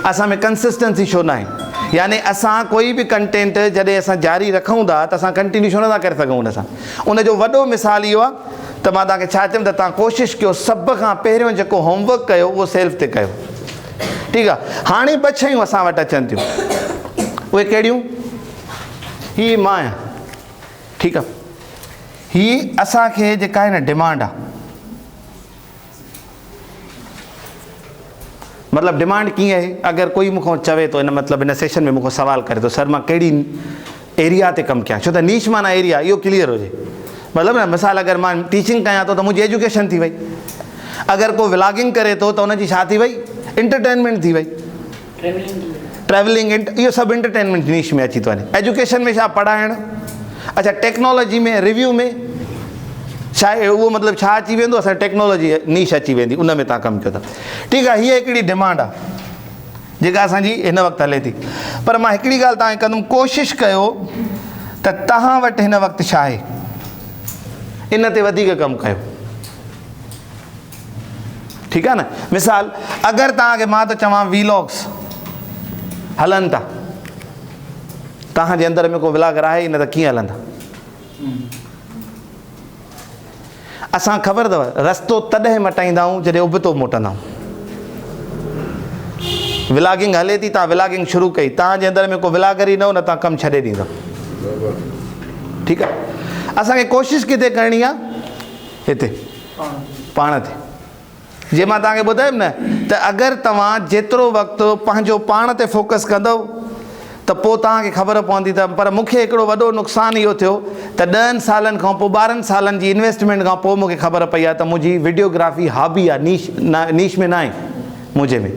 असां में कंसिस्टेंसी छो न आहे? यानी असां कोई बि कंटेंट जॾहिं असां जारी रखूं था त असां कंटिन्यू छो नथा करे सघूं? उन सां उनजो वॾो मिसाल इहो आहे त मां तव्हांखे छा चयुमि त तव्हां कोशिशि कयो सभ खां पहिरियों जेको होमवर्क कयो उहो सेल्फ ते कयो। ठीकु आहे। हाणे ॿ शयूं असां वटि अचनि थियूं, उहे कहिड़ियूं? हीअ मां आहियां, ठीकु आहे। हीअ असांखे जेका आहे न डिमांड आहे, मतिलबु डिमांड कीअं आहे? अगरि कोई मूंखां चवे थो, हिन मतिलबु हिन सेशन में मूंखां सुवाल करे थो, सर मां कहिड़ी एरिया ते कमु कयां, छो त नीश माना एरिया इहो क्लियर हुजे। मतिलबु न, मिसाल अगरि मां टीचिंग कयां थो त मुंहिंजी एजुकेशन थी वई। अगरि को व्लॉगिंग करे थो त उनजी छा थी वई? एंटरटेनमेंट थी वई, ट्रैवलिंग, इहो सभु एंटरटेनमेंट नीश में अची थो वञे। एजुकेशन में छा? पढ़ाइणु। अच्छा, टेक्नोलॉजी में, रिव्यू में छा आहे? उहो मतिलबु छा अची वेंदो? असां टेक्नोलॉजी नीश अची वेंदी, उन में तव्हां कमु कयो था। ठीकु आहे। हीअ हिकिड़ी डिमांड आहे जेका असांजी हिन वक़्तु हले थी। पर मां हिकिड़ी ॻाल्हि तव्हांखे कंदुमि, कोशिशि कयो त तव्हां वटि हिन वक़्तु छा आहे, इन ते वधीक कमु कयो। ठीकु आहे न। मिसाल, अगरि तव्हांखे मां त चवां वीलॉग्स हलनि था, तव्हांजे अंदरि में को व्लॉगर आहे ई न त कीअं हलंदा? असां ख़बर अथव रस्तो तॾहिं मटाईंदा आहियूं जॾहिं उबतो मोटंदा आहियूं। व्लॉगिंग हले थी, तव्हां व्लॉगिंग शुरू कई, तव्हांजे अंदरि में को व्लॉगर ई न हो, न तव्हां कमु छॾे ॾींदव। ठीकु आहे। असांखे कोशिशि किथे करणी आहे? हिते पाण ते। जे मां तव्हांखे ॿुधायुमि न त अगरि तव्हां जेतिरो वक़्तु पंहिंजो पाण ते फोकस कंदव त पोइ तव्हांखे ख़बर पवंदी। त पर मूंखे हिकिड़ो वॾो नुक़सानु इहो थियो त 10 सालनि खां पोइ, 12 सालनि जी इन्वेस्टमेंट खां पोइ मूंखे ख़बर पई आहे त मुंहिंजी वीडियोग्राफी हॉबी आहे, नीश में न आहे मुंहिंजे में।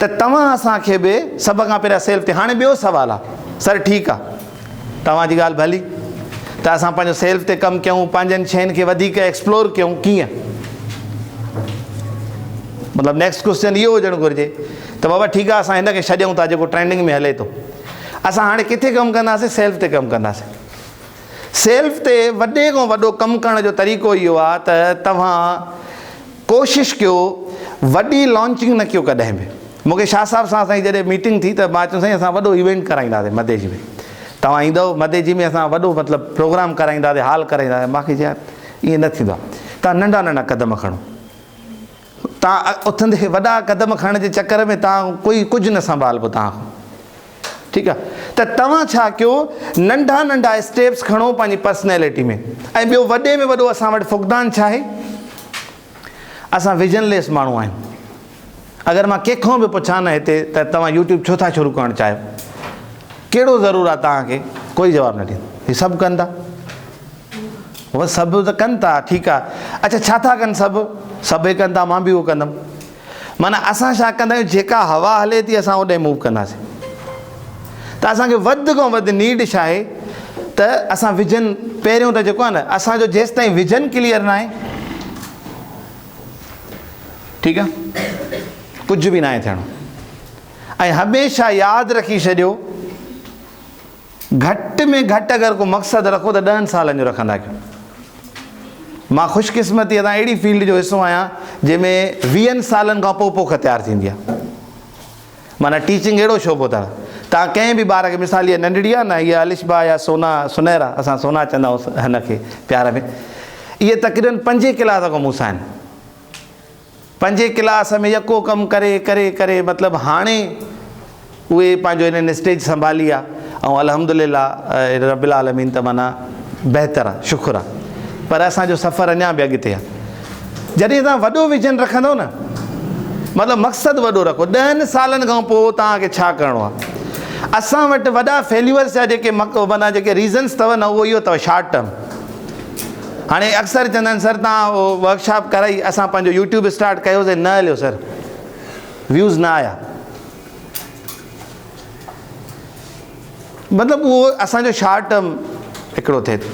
त तव्हां असांखे बि सभ खां पहिरियां सेल्फ ते। हाणे ॿियो सुवालु आहे, सर ठीकु आहे तव्हांजी ॻाल्हि भली त असां पंहिंजो सेल्फ ते कमु कयूं, पंहिंजनि शयुनि खे वधीक एक्सप्लोर कयूं, कीअं? मतिलबु नेक्स्ट क्वेश्चन इहो हुजणु घुरिजे त बाबा ठीकु आहे असां हिन खे छॾियूं था जेको ट्रेंडिंग में हले थो। असां हाणे किथे कमु कंदासीं? सेल्फ ते कमु कंदासीं। सेल्फ ते वॾे खां वॾो कमु करण जो तरीक़ो इहो आहे त तव्हां कोशिशि कयो, वॾी लॉन्चिंग न कयो कॾहिं बि। मूंखे शाह साहिब सां असांजी जॾहिं मीटिंग थी त मां चयो साईं असां वॾो इवेंट कराईंदासीं मदेजी में, तव्हां ईंदव मदेजी में, असां वॾो मतिलबु प्रोग्राम कराईंदासीं, हाल कराईंदासीं। मूंखे चयो ईअं न थींदो आहे, तव्हां नंढा नंढा कदम खणो। तव्हां उथंदे वॾा कदम खणण जे चकर में तव्हां कुझु न संभालबो तव्हां। ठीकु आहे। त तव्हां छा कयो, नंढा नंढा स्टेप्स खणो पंहिंजी पर्सनैलिटी में। ऐं ॿियो वॾे में वॾो असां वटि फुक़दान छा आहे? असां विजनलेस माण्हू आहियूं। अगरि मां कंहिंखां बि पुछां न हिते त तव्हां यूट्यूब छो था शुरू करणु चाहियो, कहिड़ो ज़रूरु आहे तव्हांखे, कोई जवाबु न ॾींदो। हीअ सभु कनि था, उहो सभु त कनि था, ठीकु आहे। अच्छा छा था कनि? सभु कनि था, मां बि उहो कंदुमि। माना असां छा कंदा आहियूं, जेका हवा हले थी असां ओॾे मूव कंदासीं। त असांखे वधि खां वधि नीड छा आहे त असां विजन, पहिरियों त जेको आहे न असांजो जेसि ताईं विजन क्लियर न आहे, ठीकु आहे, कुझु बि न आहे थियणो। ऐं हमेशह यादि रखी छॾियो, घटि में घटि अगरि को मक़सदु रखो त 10 सालनि जो रखंदा कयो। मां ख़ुशकिस्मती सां अहिड़ी फील्ड जो हिसो आहियां जंहिंमें 20 सालनि खां पोइ पोख तयारु थींदी आहे। माना टीचिंग अहिड़ो शोबो अथव, तव्हां कंहिं बि ॿार खे, मिसाल इहा नंढड़ी आहे न, इहा अलिशबा या सुनहरा, असां सोना चवंदा आहियूं हिनखे प्यार में, इहे तक़रीबन 5 क्लास खां मूंसां आहिनि। 5 क्लास में यको कमु करे करे करे मतिलबु हाणे उहे पंहिंजो हिननि स्टेज संभाली आहे। ऐं अल्हम्दुलिल्लाह रब्बिल आलमीन त माना बहितर आहे, शुक्र आहे। पर असांजो सफ़र अञा बि अॻिते आहे। जॾहिं तव्हां वॾो विजन रखंदव न, मतिलबु मक़सदु वॾो रखो, 10 सालनि खां पोइ तव्हांखे छा करिणो आहे। असां वटि वॾा फेल्यूअर्स जा जेके माना जेके रीज़न्स अथव न, उहो इहो अथव शॉर्ट टर्म। हाणे अक्सर चवंदा आहिनि सर तव्हां वर्कशॉप कराई, असां पंहिंजो यूट्यूब स्टार्ट कयोसीं, न हलियो सर, व्यूज़ न आया। मतिलबु उहो असांजो शॉर्ट टर्म हिकिड़ो थिए थो।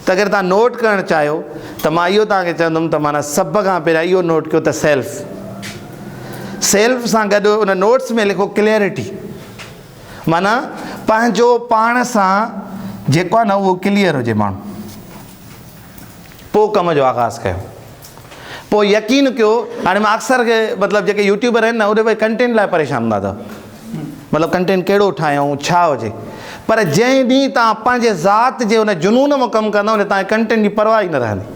त अगरि तव्हां नोट करणु चाहियो त मां इहो तव्हांखे चवंदुमि त माना सभ खां पहिरियां इहो नोट कयो त सेल्फ सां गॾु उन नोट्स में लिखो क्लियरिटी। माना पंहिंजो पाण सां जेको आहे न उहो क्लियर हुजे माण्हू, पोइ कम जो आगाज़ कयो। पोइ यकीन कयो हाणे मां अक्सर के मतिलबु जेके यूट्यूबर आहिनि न उहे भई कंटेंट लाइ परेशान हूंदा अथव, मतिलबु कंटेंट कहिड़ो ठाहियूं छा हुजे, पर जंहिं ॾींहुं तव्हां पंहिंजे ज़ात जे हुन जुनून में कमु कंदव न तव्हांजे कंटेंट जी परवाह ई न रहंदी।